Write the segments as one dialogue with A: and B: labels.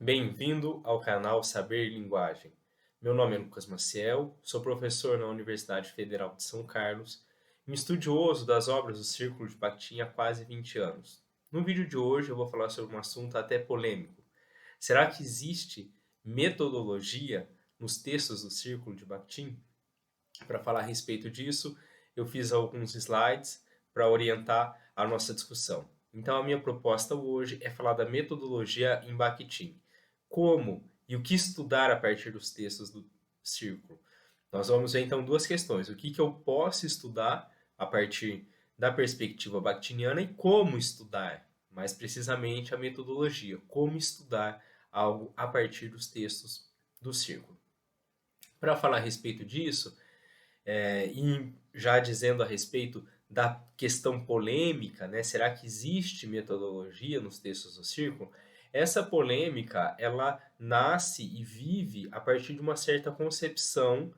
A: Bem-vindo ao canal Saber Linguagem. Meu nome é Lucas Maciel, sou professor na Universidade Federal de São Carlos e um estudioso das obras do Círculo de Bakhtin há quase 20 anos. No vídeo de hoje eu vou falar sobre um assunto até polêmico. Será que existe metodologia nos textos do Círculo de Bakhtin? Para falar a respeito disso, eu fiz alguns slides para orientar a nossa discussão. Então, a minha proposta hoje é falar da metodologia em Bakhtin. Como e o que estudar a partir dos textos do Círculo. Nós vamos ver então duas questões. O que eu posso estudar a partir da perspectiva bakhtiniana e como estudar, mais precisamente, a metodologia. Como estudar algo a partir dos textos do Círculo. Para falar a respeito disso, e já dizendo a respeito da questão polêmica, né, será que existe metodologia nos textos do Círculo? Essa polêmica, ela nasce e vive a partir de uma certa concepção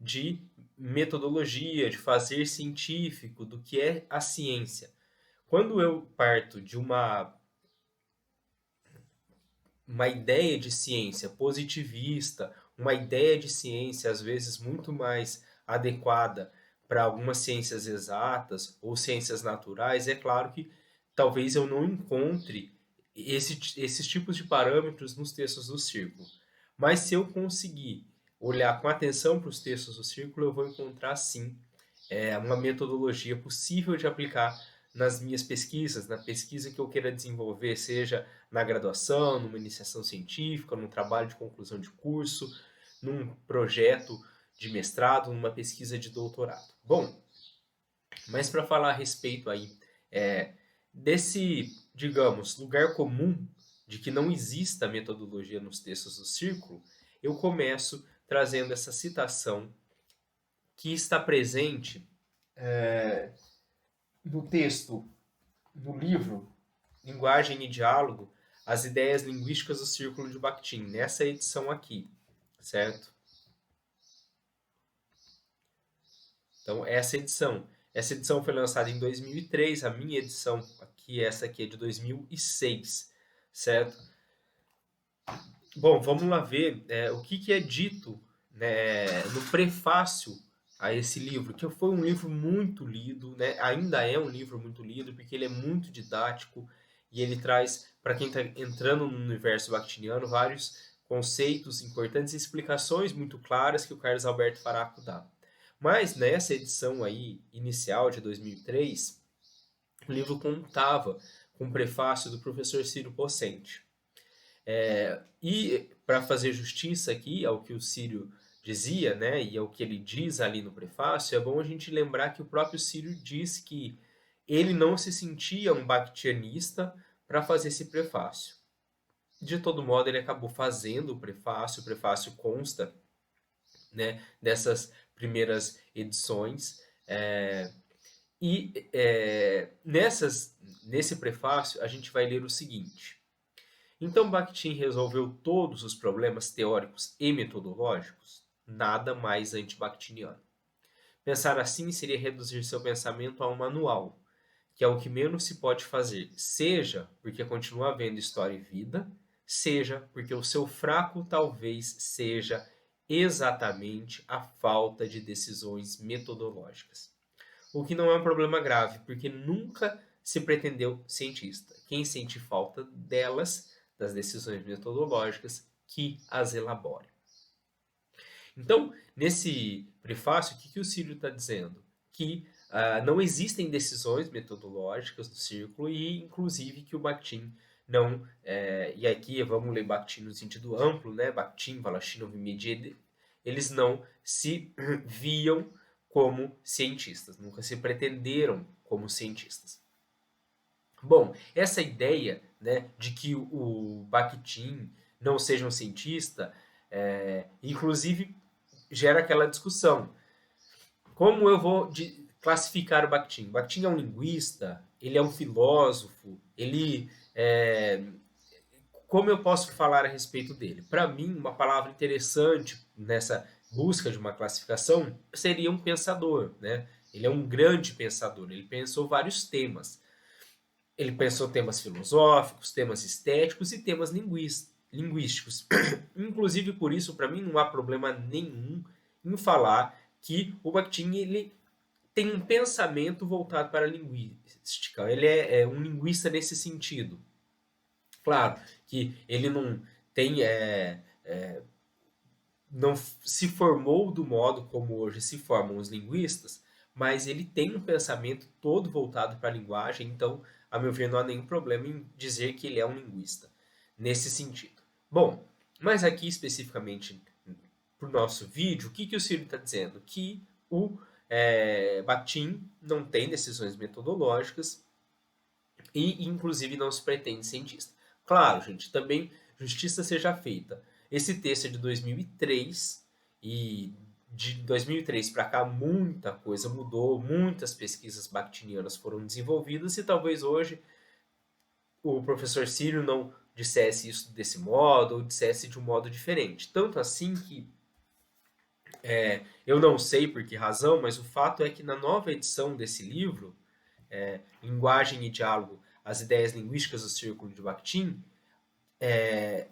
A: de metodologia, de fazer científico, do que é a ciência. Quando eu parto de uma ideia de ciência positivista, uma ideia de ciência às vezes muito mais adequada para algumas ciências exatas ou ciências naturais, é claro que talvez eu não encontre esses tipos de parâmetros nos textos do Círculo. Mas se eu conseguir olhar com atenção para os textos do Círculo, eu vou encontrar sim uma metodologia possível de aplicar nas minhas pesquisas, na pesquisa que eu queira desenvolver, seja na graduação, numa iniciação científica, num trabalho de conclusão de curso, num projeto de mestrado, numa pesquisa de doutorado. Bom, mas para falar a respeito aí desse, digamos, lugar comum de que não exista metodologia nos textos do Círculo, eu começo trazendo essa citação que está presente no texto, no livro Linguagem e Diálogo, as ideias linguísticas do Círculo de Bakhtin, nessa edição aqui, certo? Então, essa edição foi lançada em 2003, a minha edição aqui, essa aqui é de 2006, certo? Bom, vamos lá ver o que é dito, né, no prefácio a esse livro, que foi um livro muito lido, né, ainda é um livro muito lido, porque ele é muito didático e ele traz, para quem está entrando no universo bakhtiniano, vários conceitos importantes e explicações muito claras que o Carlos Alberto Faraco dá. Mas nessa edição aí, inicial de 2003, o livro contava com um prefácio do professor Ciro Pocente. E para fazer justiça aqui ao que o Círio dizia, né, e ao que ele diz ali no prefácio, é bom a gente lembrar que o próprio Círio diz que ele não se sentia um bakhtianista para fazer esse prefácio. De todo modo, ele acabou fazendo o prefácio consta, né, dessas primeiras edições, nesse prefácio a gente vai ler o seguinte: então Bakhtin resolveu todos os problemas teóricos e metodológicos? Nada mais anti-bakhtiniano. Pensar assim seria reduzir seu pensamento a um manual, que é o que menos se pode fazer, seja porque continua havendo história e vida, seja porque o seu fraco talvez seja exatamente a falta de decisões metodológicas. O que não é um problema grave, porque nunca se pretendeu cientista. Quem sente falta delas, das decisões metodológicas, que as elabore. Então, nesse prefácio, o que o Círio está dizendo? Que não existem decisões metodológicas do Círculo e, inclusive, que o Bakhtin não... e aqui vamos ler Bakhtin no sentido amplo, né? Bakhtin, Voloshinov e Medvedev, eles não se viam como cientistas, nunca se pretenderam como cientistas. Bom, essa ideia, né, de que o Bakhtin não seja um cientista, inclusive gera aquela discussão. Como eu vou classificar o Bakhtin? O Bakhtin é um linguista, ele é um filósofo, como eu posso falar a respeito dele? Para mim, uma palavra interessante nessa busca de uma classificação seria um pensador, né? Ele é um grande pensador, ele pensou vários temas. Ele pensou temas filosóficos, temas estéticos e temas linguísticos. Inclusive, por isso, para mim, não há problema nenhum em falar que o Bakhtin ele tem um pensamento voltado para a linguística. Ele é um linguista nesse sentido. Claro que ele não tem não se formou do modo como hoje se formam os linguistas, mas ele tem um pensamento todo voltado para a linguagem, então, a meu ver, não há nenhum problema em dizer que ele é um linguista nesse sentido. Bom, mas aqui especificamente para o nosso vídeo, o que o Ciro está dizendo? Que o Bakhtin não tem decisões metodológicas e, inclusive, não se pretende cientista. Claro, gente, também justiça seja feita. Esse texto é de 2003 e de 2003 para cá muita coisa mudou, muitas pesquisas bakhtinianas foram desenvolvidas e talvez hoje o professor Círio não dissesse isso desse modo ou dissesse de um modo diferente. Tanto assim que eu não sei por que razão, mas o fato é que na nova edição desse livro, Linguagem e Diálogo, as ideias linguísticas do Círculo de Bakhtin,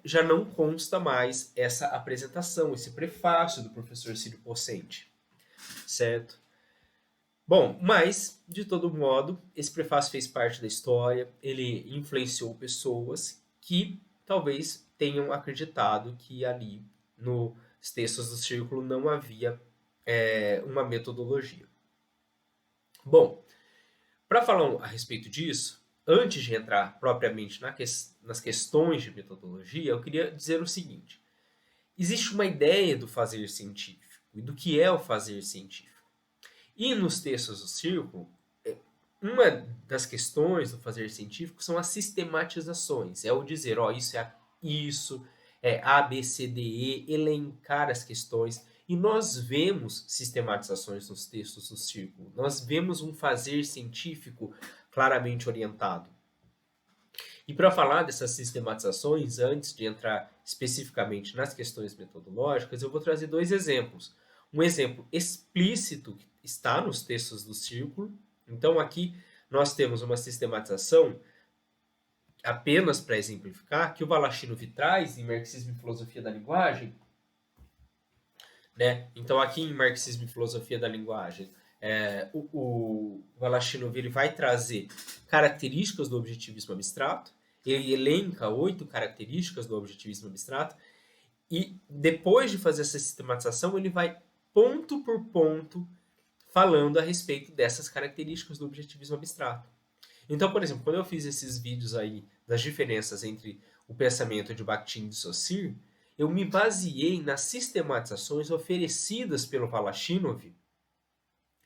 A: já não consta mais essa apresentação, esse prefácio do professor Círio Pocente, certo? Bom, mas, de todo modo, esse prefácio fez parte da história, ele influenciou pessoas que talvez tenham acreditado que ali nos textos do Círculo não havia uma metodologia. Bom, para falar a respeito disso, antes de entrar propriamente nas questões de metodologia, eu queria dizer o seguinte: existe uma ideia do fazer científico e do que é o fazer científico. E nos textos do Círculo, uma das questões do fazer científico são as sistematizações. É o dizer, ó, isso, é A, B, C, D, E, elencar as questões. E nós vemos sistematizações nos textos do Círculo. Nós vemos um fazer científico claramente orientado. E para falar dessas sistematizações, antes de entrar especificamente nas questões metodológicas, eu vou trazer dois exemplos. Um exemplo explícito que está nos textos do Círculo. Então, aqui nós temos uma sistematização, apenas para exemplificar, que o Balashino traz em Marxismo e Filosofia da Linguagem. Né? Então, aqui em Marxismo e Filosofia da Linguagem, o Balashino vai trazer características do objetivismo abstrato. Ele elenca 8 características do objetivismo abstrato e depois de fazer essa sistematização, ele vai ponto por ponto falando a respeito dessas características do objetivismo abstrato. Então, por exemplo, quando eu fiz esses vídeos aí das diferenças entre o pensamento de Bakhtin e de Saussure, eu me baseei nas sistematizações oferecidas pelo Balashino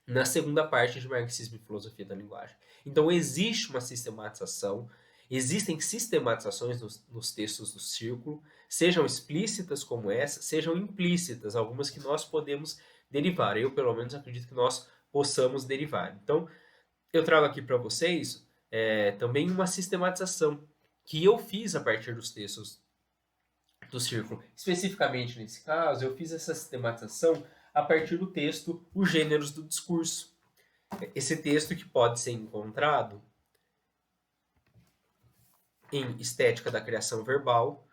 A: na segunda parte de Marxismo e Filosofia da Linguagem. Então, existe uma sistematização, existem sistematizações nos textos do Círculo, sejam explícitas como essa, sejam implícitas, algumas que nós podemos derivar. Eu, pelo menos, acredito que nós possamos derivar. Então, eu trago aqui para vocês também uma sistematização que eu fiz a partir dos textos do Círculo. Especificamente nesse caso, eu fiz essa sistematização a partir do texto Os Gêneros do Discurso. Esse texto que pode ser encontrado em Estética da Criação Verbal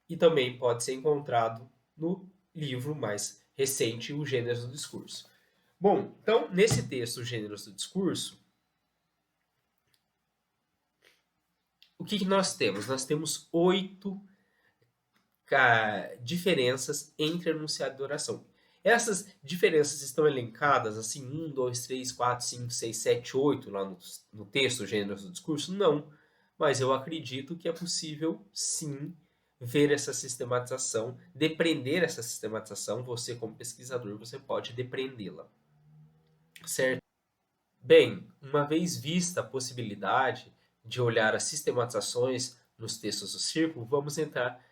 A: e também pode ser encontrado no livro mais recente, Os Gêneros do Discurso. Bom, então, nesse texto, Os Gêneros do Discurso, o que nós temos? Nós temos 8 diferenças entre enunciado e oração. Essas diferenças estão elencadas assim, 1, 2, 3, 4, 5, 6, 7, 8 lá no texto, Gêneros do Discurso? Não. Mas eu acredito que é possível, sim, ver essa sistematização, depreender essa sistematização. Você, como pesquisador, você pode depreendê-la. Certo? Bem, uma vez vista a possibilidade de olhar as sistematizações nos textos do Círculo, vamos entrar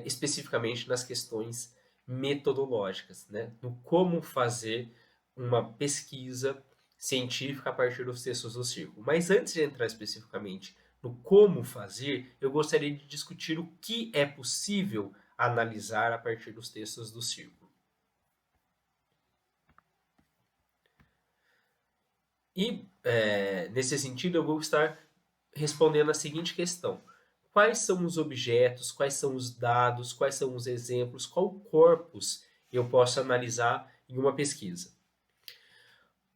A: especificamente nas questões metodológicas, né? No como fazer uma pesquisa científica a partir dos textos do Círculo. Mas antes de entrar especificamente no como fazer, eu gostaria de discutir o que é possível analisar a partir dos textos do Círculo. E, nesse sentido, eu vou estar respondendo a seguinte questão: quais são os objetos, quais são os dados, quais são os exemplos, qual corpus eu posso analisar em uma pesquisa.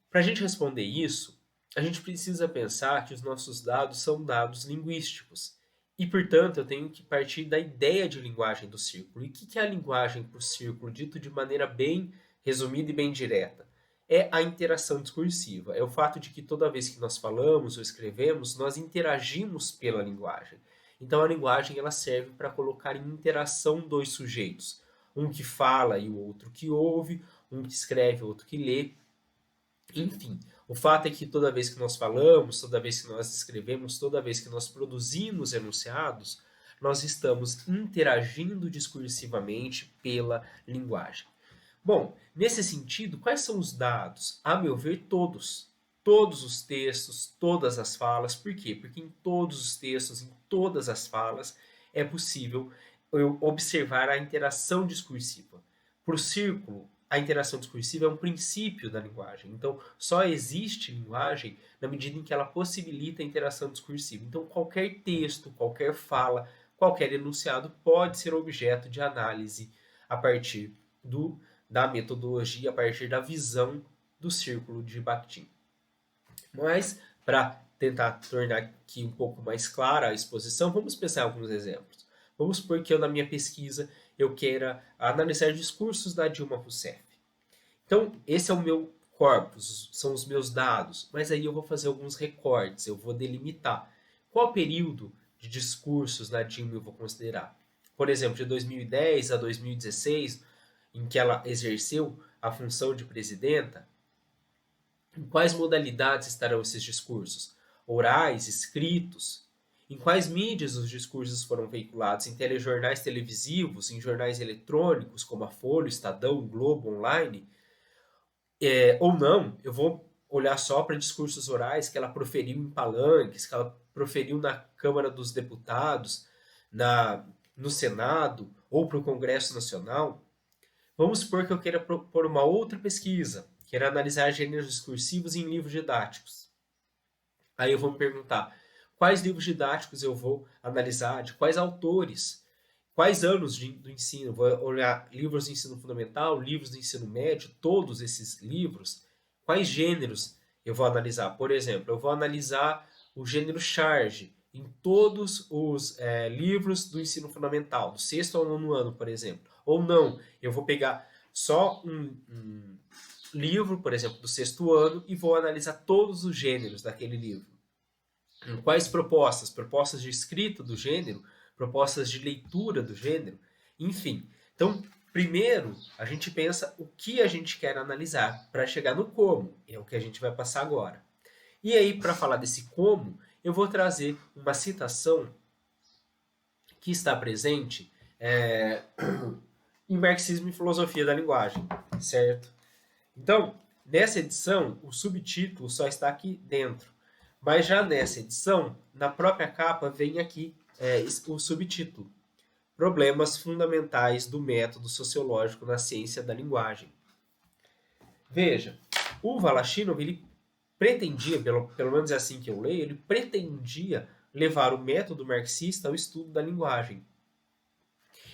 A: Para a gente responder isso, a gente precisa pensar que os nossos dados são dados linguísticos. E, portanto, eu tenho que partir da ideia de linguagem do círculo. E o que é a linguagem para o círculo, dito de maneira bem resumida e bem direta? É a interação discursiva. É o fato de que toda vez que nós falamos ou escrevemos, nós interagimos pela linguagem. Então, a linguagem ela serve para colocar em interação dois sujeitos. Um que fala e o outro que ouve, um que escreve e o outro que lê. Enfim, o fato é que toda vez que nós falamos, toda vez que nós escrevemos, toda vez que nós produzimos enunciados, nós estamos interagindo discursivamente pela linguagem. Bom, nesse sentido, quais são os dados? A meu ver, todos. Todos os textos, todas as falas. Por quê? Porque em todos os textos, em todas as falas, é possível eu observar a interação discursiva. Para o círculo, a interação discursiva é um princípio da linguagem. Então, só existe linguagem na medida em que ela possibilita a interação discursiva. Então, qualquer texto, qualquer fala, qualquer enunciado pode ser objeto de análise a partir da metodologia, a partir da visão do círculo de Bakhtin. Mas, para tentar tornar aqui um pouco mais clara a exposição, vamos pensar em alguns exemplos. Vamos supor que eu, na minha pesquisa, eu queira analisar discursos da Dilma Rousseff. Então, esse é o meu corpus, são os meus dados, mas aí eu vou fazer alguns recortes, eu vou delimitar. Qual período de discursos da Dilma eu vou considerar? Por exemplo, de 2010 a 2016, em que ela exerceu a função de presidenta, em quais modalidades estarão esses discursos? Orais, escritos? Em quais mídias os discursos foram veiculados? Em telejornais televisivos, em jornais eletrônicos, como a Folha, Estadão, Globo, Online? Ou não, eu vou olhar só para discursos orais que ela proferiu em palanques, que ela proferiu na Câmara dos Deputados, no Senado ou para o Congresso Nacional. Vamos supor que eu queira propor uma outra pesquisa, queira analisar gêneros discursivos em livros didáticos. Aí eu vou me perguntar, quais livros didáticos eu vou analisar, de quais autores, quais anos do ensino, vou olhar livros de ensino fundamental, livros de ensino médio, todos esses livros, quais gêneros eu vou analisar. Por exemplo, eu vou analisar o gênero charge em todos os livros do ensino fundamental, do sexto ao nono ano, por exemplo. Ou não, eu vou pegar só um livro, por exemplo, do sexto ano e vou analisar todos os gêneros daquele livro. Quais propostas? Propostas de escrita do gênero, propostas de leitura do gênero, enfim. Então, primeiro, a gente pensa o que a gente quer analisar para chegar no como, é o que a gente vai passar agora. E aí, para falar desse como, eu vou trazer uma citação que está presente em Marxismo e Filosofia da Linguagem, certo? Então, nessa edição, o subtítulo só está aqui dentro. Mas já nessa edição, na própria capa, vem aqui o subtítulo: Problemas fundamentais do método sociológico na ciência da linguagem. Veja, o Voloshinov, ele pretendia, pelo menos é assim que eu leio, ele pretendia levar o método marxista ao estudo da linguagem.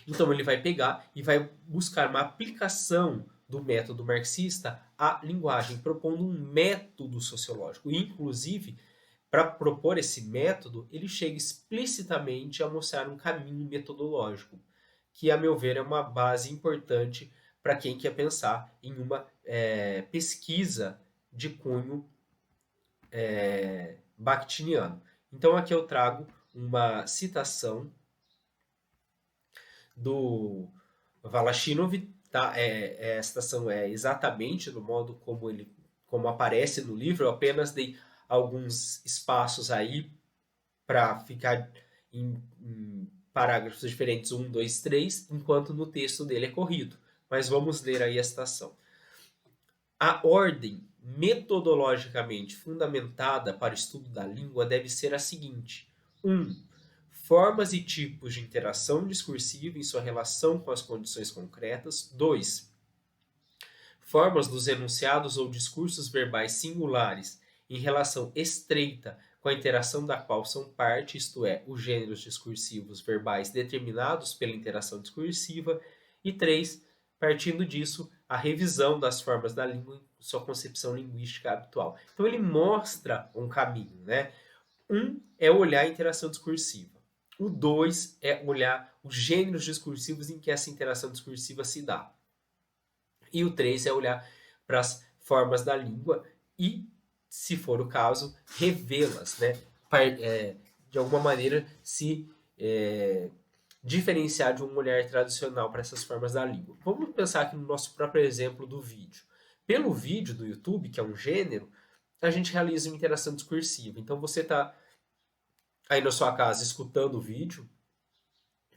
A: Então ele vai pegar e vai buscar uma aplicação do método marxista à linguagem, propondo um método sociológico. E, inclusive, para propor esse método, ele chega explicitamente a mostrar um caminho metodológico, que, a meu ver, é uma base importante para quem quer pensar em uma pesquisa de cunho bakhtiniano. Então, aqui eu trago uma citação do Voloshinov, tá? A citação é exatamente no modo como aparece no livro. Eu apenas dei alguns espaços aí para ficar em parágrafos diferentes, 1, 2, 3, enquanto no texto dele é corrido. Mas vamos ler aí a citação. A ordem metodologicamente fundamentada para o estudo da língua deve ser a seguinte: 1. Formas e tipos de interação discursiva em sua relação com as condições concretas. 2. Formas dos enunciados ou discursos verbais singulares em relação estreita com com a interação da qual são parte, isto é, os gêneros discursivos verbais determinados pela interação discursiva. E 3, partindo disso, a revisão das formas da língua em sua concepção linguística habitual. Então ele mostra um caminho, né? Um é olhar a interação discursiva. O 2 é olhar os gêneros discursivos em que essa interação discursiva se dá. E o 3 é olhar para as formas da língua e, se for o caso, revê-las, né? De alguma maneira se diferenciar de um olhar tradicional para essas formas da língua. Vamos pensar aqui no nosso próprio exemplo do vídeo. Pelo vídeo do YouTube, que é um gênero, a gente realiza uma interação discursiva. Então você está aí na sua casa escutando o vídeo,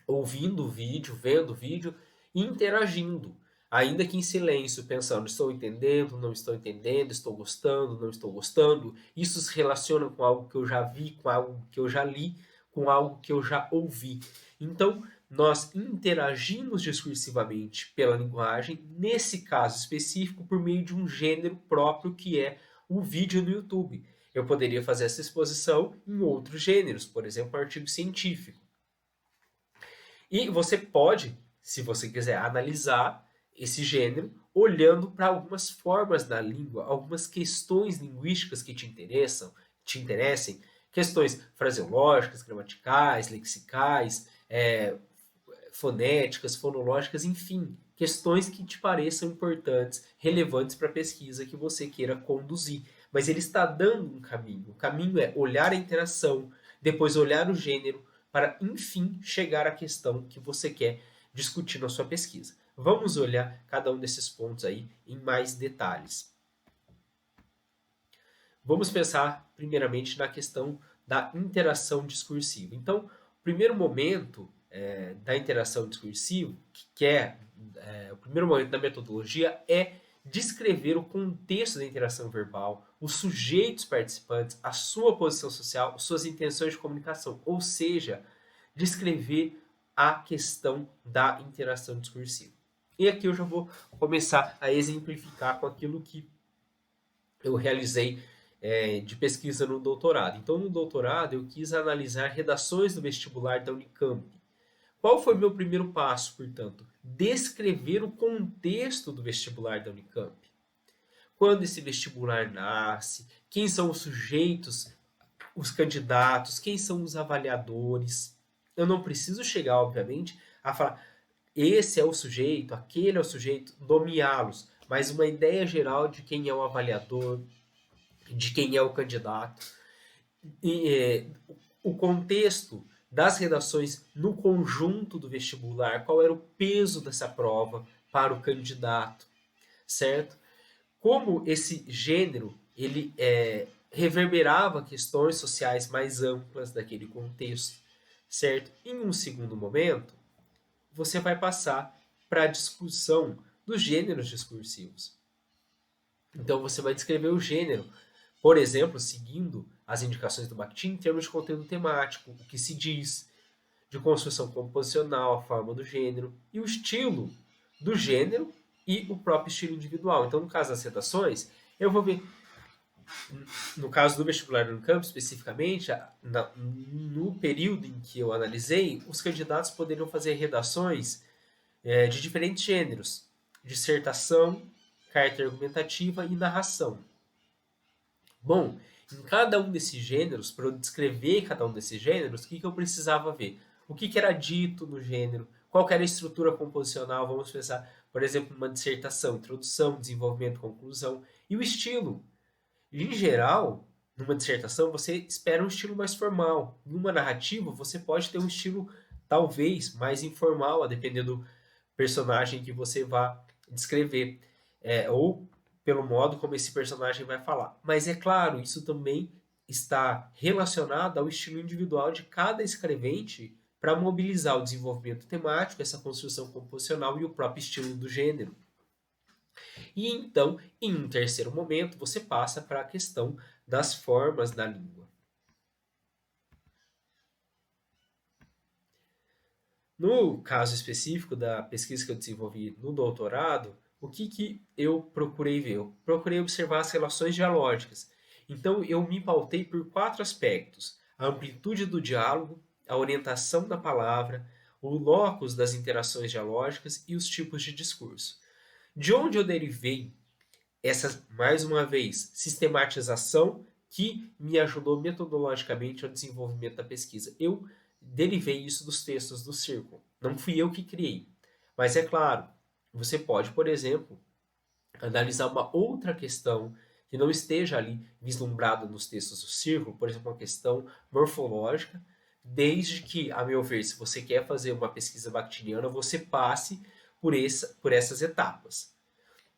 A: ouvindo o vídeo, vendo o vídeo e interagindo, ainda que em silêncio, pensando: estou entendendo, não estou entendendo, estou gostando, não estou gostando. Isso se relaciona com algo que eu já vi, com algo que eu já li, com algo que eu já ouvi. Então, nós interagimos discursivamente pela linguagem, nesse caso específico, por meio de um gênero próprio que é o vídeo no YouTube. Eu poderia fazer essa exposição em outros gêneros, por exemplo, um artigo científico. E você pode, se você quiser, analisar esse gênero olhando para algumas formas da língua, algumas questões linguísticas que te interessem, questões fraseológicas, gramaticais, lexicais, fonéticas, fonológicas, enfim, questões que te pareçam importantes, relevantes para a pesquisa que você queira conduzir. Mas ele está dando um caminho. O caminho é olhar a interação, depois olhar o gênero, para, enfim, chegar à questão que você quer discutir na sua pesquisa. Vamos olhar cada um desses pontos aí em mais detalhes. Vamos pensar, primeiramente, na questão da interação discursiva. Então, o primeiro momento da interação discursiva, o primeiro momento da metodologia, é descrever o contexto da interação verbal, os sujeitos participantes, a sua posição social, suas intenções de comunicação, ou seja, descrever a questão da interação discursiva. E aqui eu já vou começar a exemplificar com aquilo que eu realizei de pesquisa no doutorado. Então, no doutorado, eu quis analisar redações do vestibular da Unicamp. Qual foi o meu primeiro passo, portanto? Descrever o contexto do vestibular da Unicamp. Quando esse vestibular nasce, quem são os sujeitos, os candidatos, quem são os avaliadores. Eu não preciso chegar, obviamente, a falar: esse é o sujeito, aquele é o sujeito, nomeá-los, mas uma ideia geral de quem é o avaliador, de quem é o candidato. E, o contexto das redações no conjunto do vestibular, qual era o peso dessa prova para o candidato, certo? Como esse gênero ele reverberava questões sociais mais amplas daquele contexto, certo? Em um segundo momento, você vai passar para a discussão dos gêneros discursivos. Então você vai descrever o gênero, por exemplo, seguindo as indicações do Bakhtin em termos de conteúdo temático, o que se diz, de construção composicional, a forma do gênero e o estilo do gênero e o próprio estilo individual. Então, no caso das redações, eu vou ver, no caso do vestibular do Unicamp, especificamente, no período em que eu analisei, os candidatos poderiam fazer redações de diferentes gêneros: dissertação, carta argumentativa e narração. Bom, em cada um desses gêneros, para eu descrever cada um desses gêneros, o que eu precisava ver? O que era dito no gênero? Qual era a estrutura composicional? Vamos pensar, por exemplo, uma dissertação: introdução, desenvolvimento, conclusão. E o estilo. Em geral, numa dissertação, você espera um estilo mais formal. Numa narrativa, você pode ter um estilo, talvez, mais informal, a depender do personagem que você vá descrever. Ou pelo modo como esse personagem vai falar. Mas é claro, isso também está relacionado ao estilo individual de cada escrevente para mobilizar o desenvolvimento temático, essa construção composicional e o próprio estilo do gênero. E então, em um terceiro momento, você passa para a questão das formas da língua. No caso específico da pesquisa que eu desenvolvi no doutorado, o que eu procurei ver? Eu procurei observar as relações dialógicas. Então, eu me pautei por 4 aspectos: a amplitude do diálogo, a orientação da palavra, o locus das interações dialógicas e os tipos de discurso. De onde eu derivei essa, mais uma vez, sistematização que me ajudou metodologicamente ao desenvolvimento da pesquisa? Eu derivei isso dos textos do Círculo. Não fui eu que criei. Mas é claro, você pode, por exemplo, analisar uma outra questão que não esteja ali vislumbrada nos textos do Círculo, por exemplo, uma questão morfológica, desde que, a meu ver, se você quer fazer uma pesquisa bakhtiniana, você passe por essas etapas.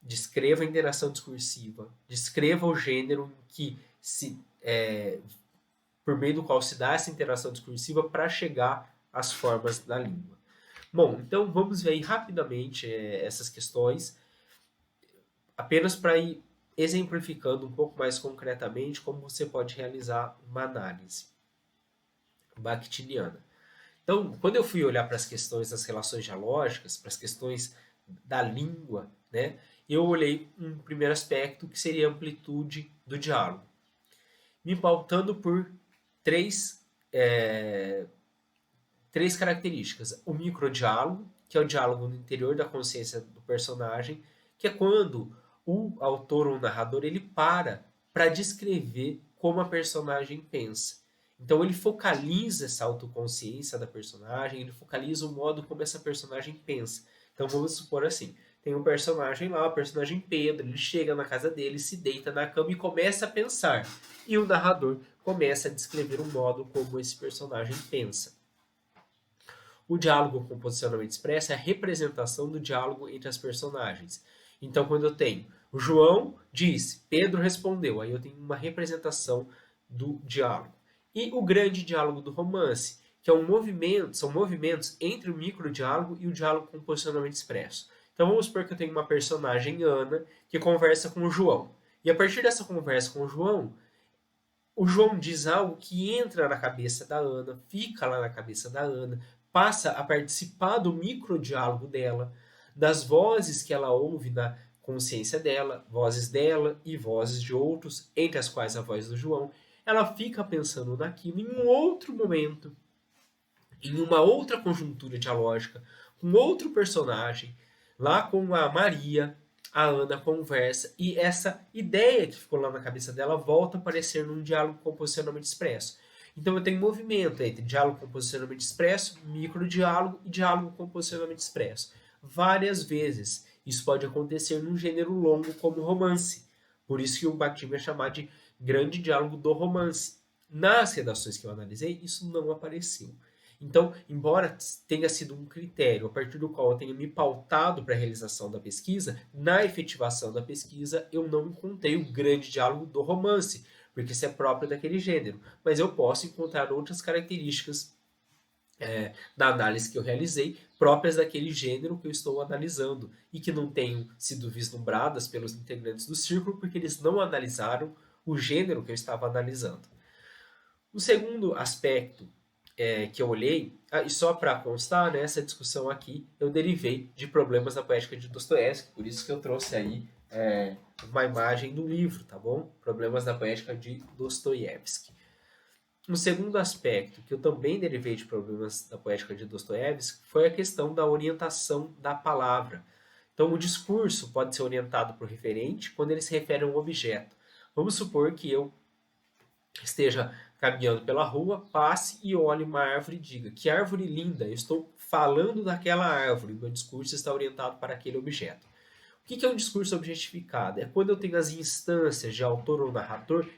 A: Descreva a interação discursiva, descreva o gênero que por meio do qual se dá essa interação discursiva para chegar às formas da língua. Bom, então vamos ver aí rapidamente essas questões, apenas para ir exemplificando um pouco mais concretamente como você pode realizar uma análise bakhtiniana. Então, quando eu fui olhar para as questões das relações dialógicas, para as questões da língua, né, eu olhei um primeiro aspecto que seria a amplitude do diálogo, me pautando por três características. O microdiálogo, que é o diálogo no interior da consciência do personagem, que é quando o autor ou o narrador ele para descrever como a personagem pensa. Então ele focaliza essa autoconsciência da personagem, ele focaliza o modo como essa personagem pensa. Então vamos supor assim, tem um personagem lá, o personagem Pedro, ele chega na casa dele, se deita na cama e começa a pensar. E o narrador começa a descrever o modo como esse personagem pensa. O diálogo com posicionamento expresso é a representação do diálogo entre as personagens. Então, quando eu tenho o João disse, Pedro respondeu, aí eu tenho uma representação do diálogo. E o grande diálogo do romance, que é são movimentos entre o microdiálogo e o diálogo com posicionamento expresso. Então vamos supor que eu tenho uma personagem, Ana, que conversa com o João. E a partir dessa conversa com o João diz algo que entra na cabeça da Ana, fica lá na cabeça da Ana, passa a participar do microdiálogo dela, das vozes que ela ouve na consciência dela, vozes dela e vozes de outros, entre as quais a voz do João. Ela fica pensando naquilo em um outro momento, em uma outra conjuntura dialógica, com outro personagem, lá com a Maria, a Ana conversa e essa ideia que ficou lá na cabeça dela volta a aparecer num diálogo com posicionamento expresso. Então eu tenho movimento entre diálogo com posicionamento expresso, microdiálogo e diálogo com posicionamento expresso. Várias vezes. Isso pode acontecer num gênero longo como romance. Por isso que o Bakhtin vai chamar de grande diálogo do romance. Nas redações que eu analisei, isso não apareceu. Então, embora tenha sido um critério a partir do qual eu tenha me pautado para a realização da pesquisa, na efetivação da pesquisa eu não encontrei o grande diálogo do romance, porque isso é próprio daquele gênero. Mas eu posso encontrar outras características da análise que eu realizei, próprias daquele gênero que eu estou analisando e que não tenham sido vislumbradas pelos integrantes do círculo, porque eles não analisaram o gênero que eu estava analisando. O segundo aspecto que eu olhei, e só para constar, né, essa discussão aqui eu derivei de Problemas da Poética de Dostoiévski, por isso que eu trouxe aí uma imagem do livro, tá bom? Problemas da Poética de Dostoiévski. Um segundo aspecto que eu também derivei de Problemas da Poética de Dostoiévski foi a questão da orientação da palavra. Então, o discurso pode ser orientado para o referente quando ele se refere a um objeto. Vamos supor que eu esteja caminhando pela rua, passe e olhe uma árvore e diga: que árvore linda, eu estou falando daquela árvore, meu discurso está orientado para aquele objeto. O que é um discurso objetificado? É quando eu tenho as instâncias de autor ou narrador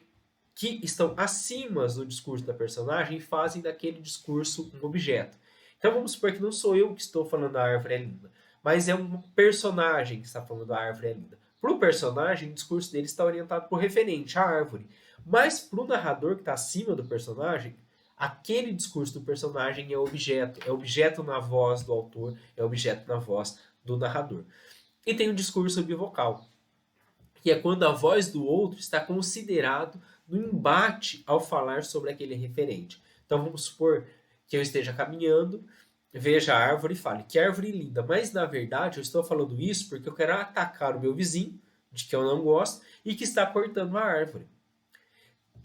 A: que estão acima do discurso da personagem e fazem daquele discurso um objeto. Então vamos supor que não sou eu que estou falando a árvore é linda, mas é um personagem que está falando a árvore é linda. Para o personagem, o discurso dele está orientado para o referente, a árvore. Mas para o narrador que está acima do personagem, aquele discurso do personagem é objeto na voz do autor, é objeto na voz do narrador. E tem o discurso bivocal, que é quando a voz do outro está considerado no embate ao falar sobre aquele referente. Então vamos supor que eu esteja caminhando, veja a árvore e fale: que árvore linda, mas na verdade eu estou falando isso porque eu quero atacar o meu vizinho, de que eu não gosto, e que está cortando a árvore.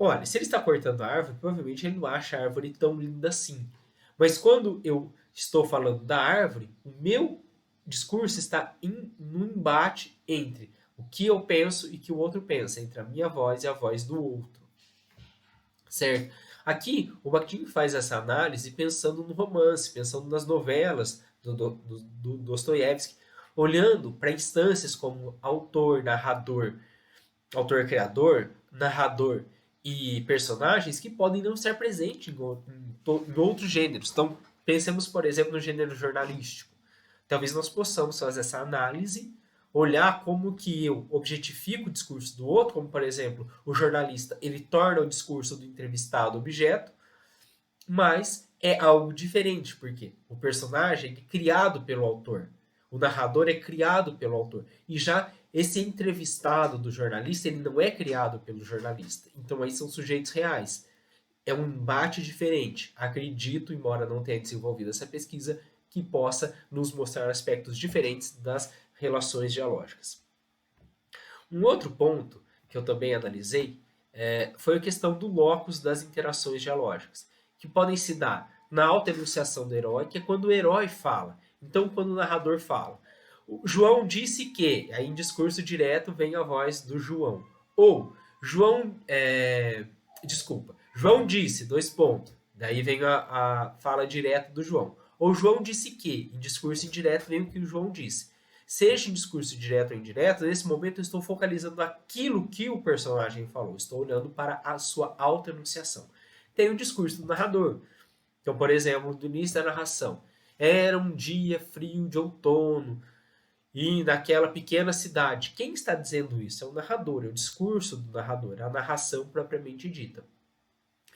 A: Olha, se ele está cortando a árvore, provavelmente ele não acha a árvore tão linda assim. Mas quando eu estou falando da árvore, o meu discurso está no embate entre o que eu penso e o que o outro pensa, entre a minha voz e a voz do outro, certo? Aqui, o Bakhtin faz essa análise pensando no romance, pensando nas novelas do Dostoiévski, olhando para instâncias como autor, narrador, autor-criador, narrador e personagens que podem não estar presentes em outros gêneros. Então, pensemos, por exemplo, no gênero jornalístico. Talvez nós possamos fazer essa análise, olhar como que eu objetifico o discurso do outro, como, por exemplo, o jornalista, ele torna o discurso do entrevistado objeto, mas é algo diferente, porque o personagem é criado pelo autor, o narrador é criado pelo autor, e já esse entrevistado do jornalista, ele não é criado pelo jornalista. Então aí são sujeitos reais. É um embate diferente. Acredito, embora não tenha desenvolvido essa pesquisa, que possa nos mostrar aspectos diferentes das relações dialógicas. Um outro ponto que eu também analisei foi a questão do locus das interações dialógicas, que podem se dar na autoenunciação do herói, que é quando o herói fala. Então, quando o narrador fala, o João disse que, aí em discurso direto vem a voz do João. Ou, João disse, dois pontos. Daí vem a fala direta do João. Ou João disse que, em discurso indireto vem o que o João disse. Seja em discurso direto ou indireto, nesse momento eu estou focalizando naquilo que o personagem falou. Estou olhando para a sua autoenunciação. Tem o discurso do narrador. Então, por exemplo, no início da narração. Era um dia frio de outono e naquela pequena cidade. Quem está dizendo isso? É o narrador, é o discurso do narrador, é a narração propriamente dita.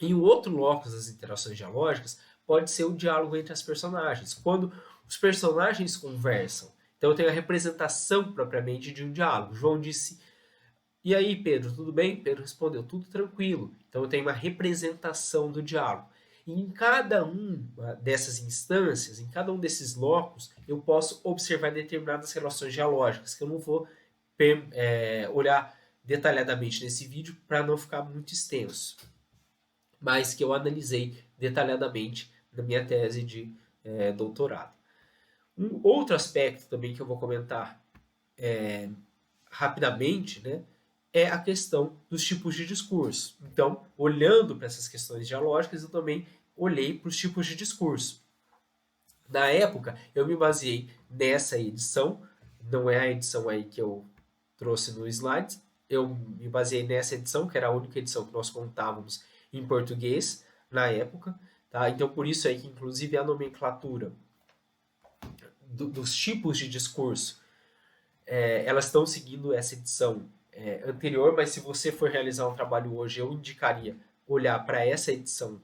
A: E o outro locus das interações dialógicas pode ser o diálogo entre as personagens. Quando os personagens conversam, então eu tenho a representação propriamente de um diálogo. João disse: "E aí, Pedro, tudo bem?" Pedro respondeu: "Tudo tranquilo." Então eu tenho uma representação do diálogo. E em cada uma dessas instâncias, em cada um desses locos, eu posso observar determinadas relações dialógicas, que eu não vou olhar detalhadamente nesse vídeo para não ficar muito extenso, mas que eu analisei detalhadamente na minha tese de doutorado. Um outro aspecto também que eu vou comentar rapidamente, né, é a questão dos tipos de discurso. Então, olhando para essas questões dialógicas, eu também olhei para os tipos de discurso. Na época, eu me baseei nessa edição, não é a edição aí que eu trouxe no slide, eu me baseei nessa edição, que era a única edição que nós contávamos em português na época, tá? Então, por isso aí que, inclusive, a nomenclatura dos tipos de discurso, elas estão seguindo essa edição anterior, mas se você for realizar um trabalho hoje, eu indicaria olhar para essa edição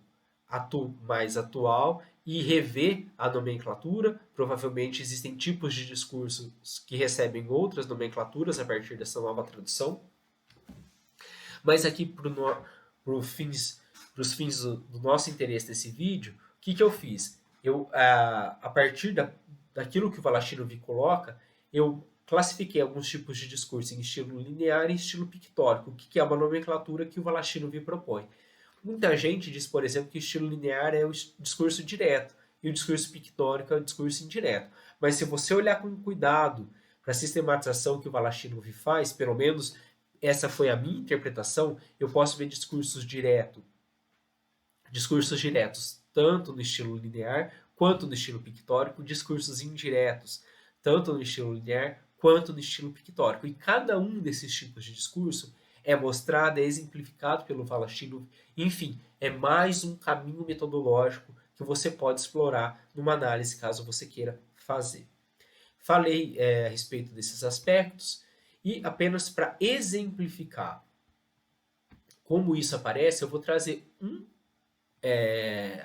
A: mais atual e rever a nomenclatura. Provavelmente existem tipos de discursos que recebem outras nomenclaturas a partir dessa nova tradução. Mas aqui, para os fins do nosso interesse desse vídeo, o que eu fiz? A partir daquilo que o Valachinovich coloca, eu classifiquei alguns tipos de discurso em estilo linear e estilo pictórico, que é uma nomenclatura que o Valachinovich propõe. Muita gente diz, por exemplo, que o estilo linear é o discurso direto e o discurso pictórico é o discurso indireto. Mas se você olhar com cuidado para a sistematização que o Valachinovich faz, pelo menos essa foi a minha interpretação, eu posso ver discursos diretos, tanto no estilo linear quanto no estilo pictórico, discursos indiretos, tanto no estilo linear quanto no estilo pictórico. E cada um desses tipos de discurso é mostrado, é exemplificado pelo Valachinovich. Enfim, é mais um caminho metodológico que você pode explorar numa análise, caso você queira fazer. Falei a respeito desses aspectos e apenas para exemplificar como isso aparece, eu vou trazer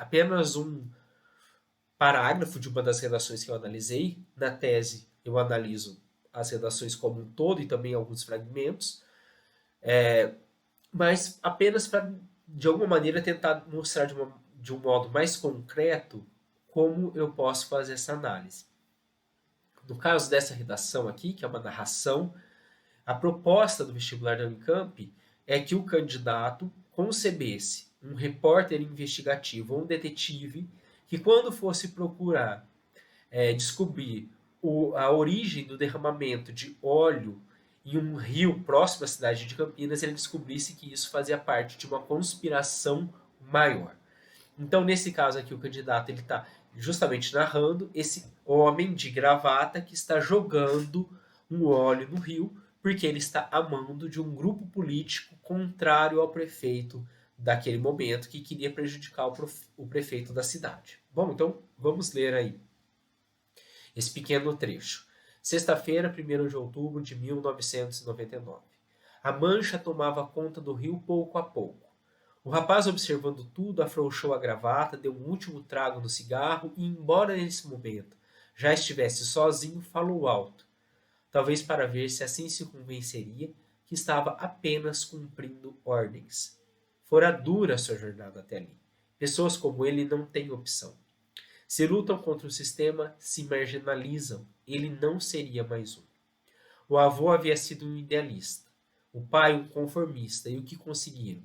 A: apenas um parágrafo de uma das redações que eu analisei. Na tese, eu analiso as redações como um todo e também alguns fragmentos, mas apenas para, de alguma maneira, tentar mostrar de um modo mais concreto como eu posso fazer essa análise. No caso dessa redação aqui, que é uma narração, a proposta do vestibular da Unicamp é que o candidato concebesse um repórter investigativo ou um detetive que, quando fosse procurar descobrir a origem do derramamento de óleo em um rio próximo à cidade de Campinas, ele descobrisse que isso fazia parte de uma conspiração maior. Então, nesse caso aqui, o candidato ele está justamente narrando esse homem de gravata que está jogando um óleo no rio porque ele está amando de um grupo político contrário ao prefeito daquele momento que queria prejudicar o prefeito da cidade. Bom, então vamos ler aí esse pequeno trecho. Sexta-feira, 1º de outubro de 1999. A mancha tomava conta do rio pouco a pouco. O rapaz, observando tudo, afrouxou a gravata, deu um último trago no cigarro e, embora nesse momento já estivesse sozinho, falou alto, talvez para ver se assim se convenceria que estava apenas cumprindo ordens. Fora dura a sua jornada até ali. Pessoas como ele não têm opção. Se lutam contra o sistema, se marginalizam. Ele não seria mais um. O avô havia sido um idealista, o pai um conformista, e o que conseguiram?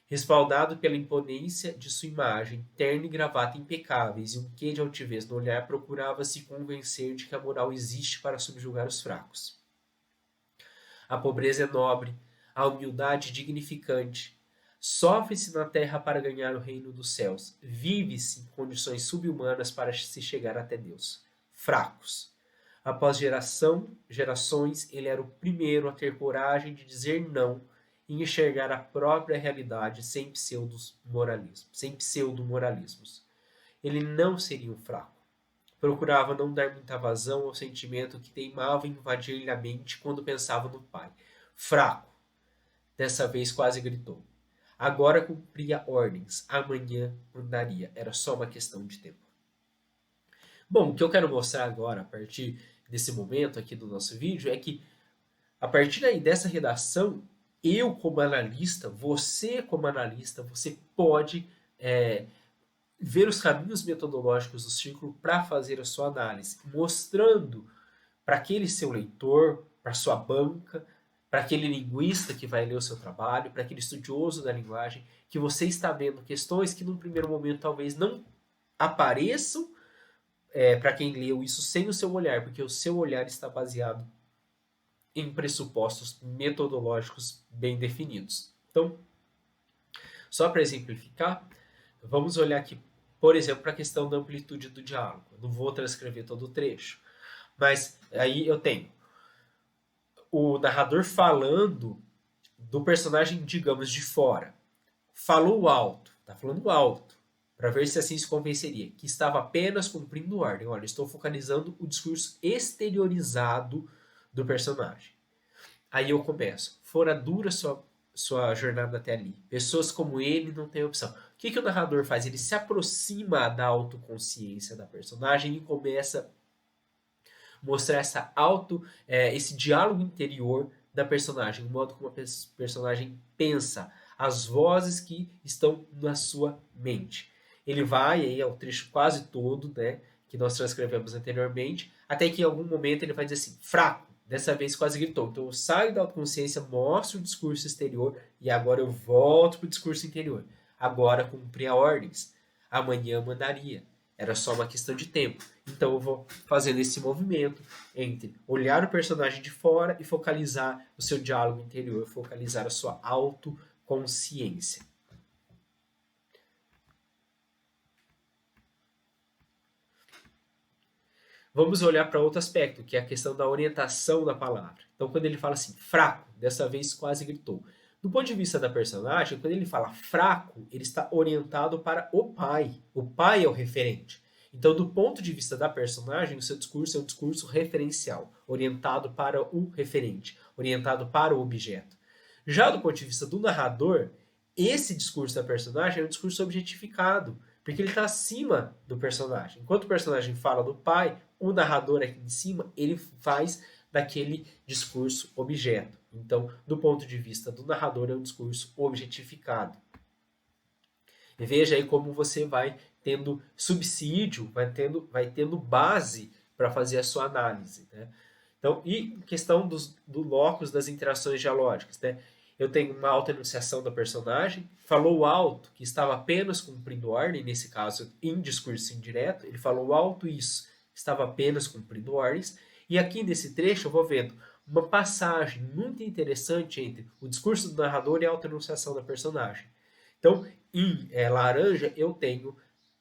A: Respaldado pela imponência de sua imagem, terno e gravata impecáveis e um quê de altivez no olhar, procurava se convencer de que a moral existe para subjugar os fracos. A pobreza é nobre, a humildade dignificante. Sofre-se na terra para ganhar o reino dos céus. Vive-se em condições subhumanas para se chegar até Deus. Fracos. Após gerações, ele era o primeiro a ter coragem de dizer não e enxergar a própria realidade sem pseudo-moralismos. Ele não seria um fraco. Procurava não dar muita vazão ao sentimento que teimava em invadir-lhe a mente quando pensava no pai. Fraco. Dessa vez quase gritou. Agora cumpria ordens, amanhã mandaria. Era só uma questão de tempo. Bom, o que eu quero mostrar agora, a partir desse momento aqui do nosso vídeo, é que, a partir aí dessa redação, eu como analista, você como analista, você pode ver os caminhos metodológicos do círculo para fazer a sua análise, mostrando para aquele seu leitor, para sua banca, para aquele linguista que vai ler o seu trabalho, para aquele estudioso da linguagem, que você está vendo questões que num primeiro momento talvez não apareçam para quem leu isso sem o seu olhar, porque o seu olhar está baseado em pressupostos metodológicos bem definidos. Então, só para exemplificar, vamos olhar aqui, por exemplo, para a questão da amplitude do diálogo. Eu não vou transcrever todo o trecho, mas aí eu tenho o narrador falando do personagem, digamos, de fora. Falou alto, tá falando alto, para ver se assim se convenceria, que estava apenas cumprindo ordem. Olha, estou focalizando o discurso exteriorizado do personagem. Aí eu começo. Fora dura sua jornada até ali. Pessoas como ele não têm opção. O que o narrador faz? Ele se aproxima da autoconsciência da personagem e começa a mostrar esse diálogo interior da personagem, o modo como a personagem pensa, as vozes que estão na sua mente. Ele vai, aí é o trecho quase todo, né, que nós transcrevemos anteriormente, até que em algum momento ele vai dizer assim, fraco, dessa vez quase gritou. Então eu saio da autoconsciência, mostro o discurso exterior e agora eu volto para o discurso interior. Agora cumpria ordens, amanhã mandaria. Era só uma questão de tempo. Então eu vou fazendo esse movimento entre olhar o personagem de fora e focalizar o seu diálogo interior, focalizar a sua autoconsciência. Vamos olhar para outro aspecto, que é a questão da orientação da palavra. Então, quando ele fala assim, fraco, dessa vez quase gritou. Do ponto de vista da personagem, quando ele fala fraco, ele está orientado para o pai. O pai é o referente. Então, do ponto de vista da personagem, o seu discurso é um discurso referencial, orientado para o referente, orientado para o objeto. Já do ponto de vista do narrador, esse discurso da personagem é um discurso objetificado, porque ele está acima do personagem. Enquanto o personagem fala do pai, o narrador aqui em cima, ele faz daquele discurso objeto. Então, do ponto de vista do narrador, é um discurso objetificado. E veja aí como você vai tendo subsídio, vai tendo base para fazer a sua análise. Né? Então, e questão do locus das interações dialógicas. Né? eu tenho uma autoenunciação da personagem, falou alto que estava apenas cumprindo ordem, nesse caso em discurso indireto, ele falou alto isso, estava apenas cumprindo ordens, e aqui nesse trecho eu vou vendo uma passagem muito interessante entre o discurso do narrador e a autoenunciação da personagem. Então, em laranja, eu tenho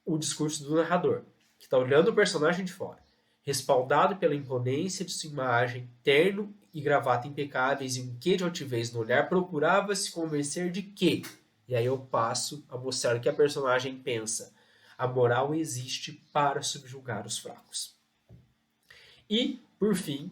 A: o discurso do narrador, que está olhando o personagem de fora, respaldado pela imponência de sua imagem, terno e gravata impecáveis e um quê de altivez no olhar, procurava se convencer de que. E aí eu passo a mostrar o que a personagem pensa. A moral existe para subjugar os fracos. E, por fim,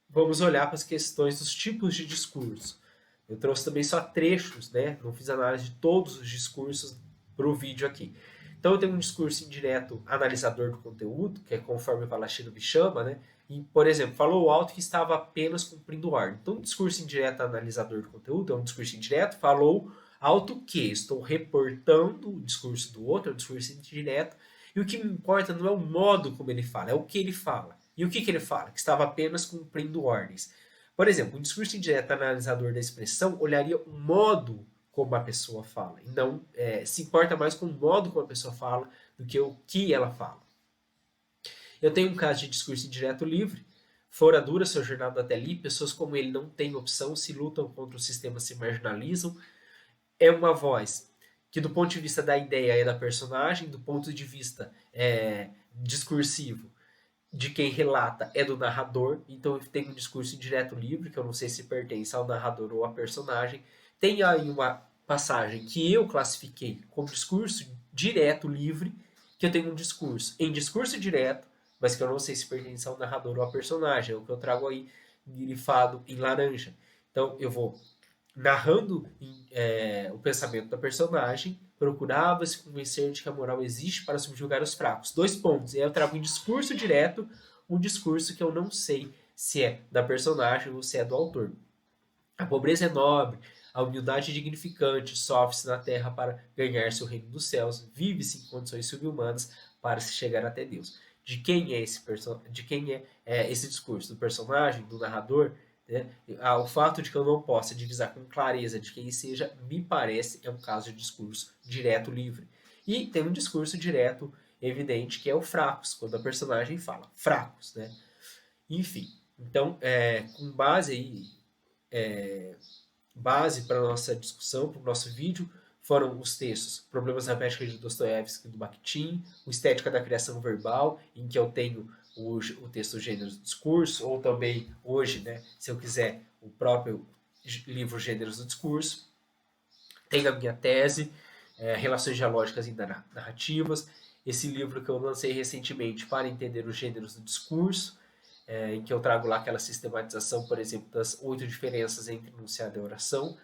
A: vamos olhar para as questões dos tipos de discurso. Eu trouxe também só trechos, né? Não fiz análise de todos os discursos para o vídeo aqui. Então eu tenho um discurso indireto analisador do conteúdo, que é conforme o Palestino me chama, né? E, por exemplo, falou alto que estava apenas cumprindo ordem. Então, o discurso indireto analisador do conteúdo é um discurso indireto, falou alto que estou reportando o discurso do outro, é um discurso indireto, e o que me importa não é o modo como ele fala, é o que ele fala. E o que ele fala? Que estava apenas cumprindo ordens. Por exemplo, um discurso indireto analisador da expressão olharia o modo como a pessoa fala, e não se importa mais com o modo como a pessoa fala do que o que ela fala. Eu tenho um caso de discurso indireto livre. Fora dura sua jornada até ali, pessoas como ele não têm opção, se lutam contra o sistema, se marginalizam. É uma voz que, do ponto de vista da ideia, é da personagem, do ponto de vista discursivo, de quem relata é do narrador. Então tem um discurso indireto livre, que eu não sei se pertence ao narrador ou à personagem. Tem aí uma passagem que eu classifiquei como discurso direto livre, que eu tenho um discurso em discurso direto, mas que eu não sei se pertence ao narrador ou à personagem, é o que eu trago aí grifado em laranja. Então eu vou narrando o pensamento da personagem, procurava se convencer de que a moral existe para subjugar os fracos. 2 pontos. E aí eu trago um discurso direto, um discurso que eu não sei se é da personagem ou se é do autor. A pobreza é nobre, a humildade é dignificante, sofre-se na terra para ganhar-se o reino dos céus, vive-se em condições subhumanas para se chegar até Deus. De quem é esse discurso? Do personagem, do narrador? Né? O fato de que eu não possa divisar com clareza de quem seja, me parece, é um caso de discurso direto livre. E tem um discurso direto evidente, que é o fracos, quando a personagem fala fracos. Né? Enfim, então, com base aí, base para a nossa discussão, para o nosso vídeo, foram os textos Problemas na Métrica de Dostoiévski, do Bakhtin, o Estética da Criação Verbal, em que eu tenho o texto Gêneros do Discurso, ou também hoje, né, se eu quiser, o próprio livro Gêneros do Discurso. Tem a minha tese, Relações Dialógicas e Narrativas, esse livro que eu lancei recentemente para entender os gêneros do discurso, em que eu trago lá aquela sistematização, por exemplo, das 8 diferenças entre enunciado e oração.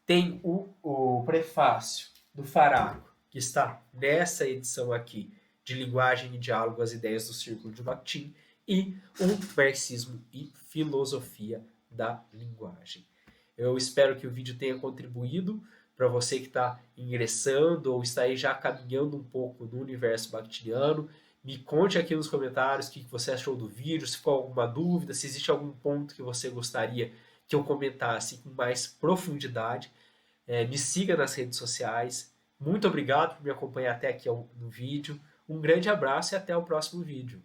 A: Tem o prefácio do Faraco, que está nessa edição aqui, de Linguagem e Diálogo, as ideias do Círculo de Bakhtin, e o Marxismo e Filosofia da Linguagem. Eu espero que o vídeo tenha contribuído para você que está ingressando ou está aí já caminhando um pouco no universo bakhtiniano. Me conte aqui nos comentários o que você achou do vídeo, se ficou alguma dúvida, se existe algum ponto que você gostaria que eu comentasse com mais profundidade. Me siga nas redes sociais. Muito obrigado por me acompanhar até aqui no vídeo. Um grande abraço e até o próximo vídeo.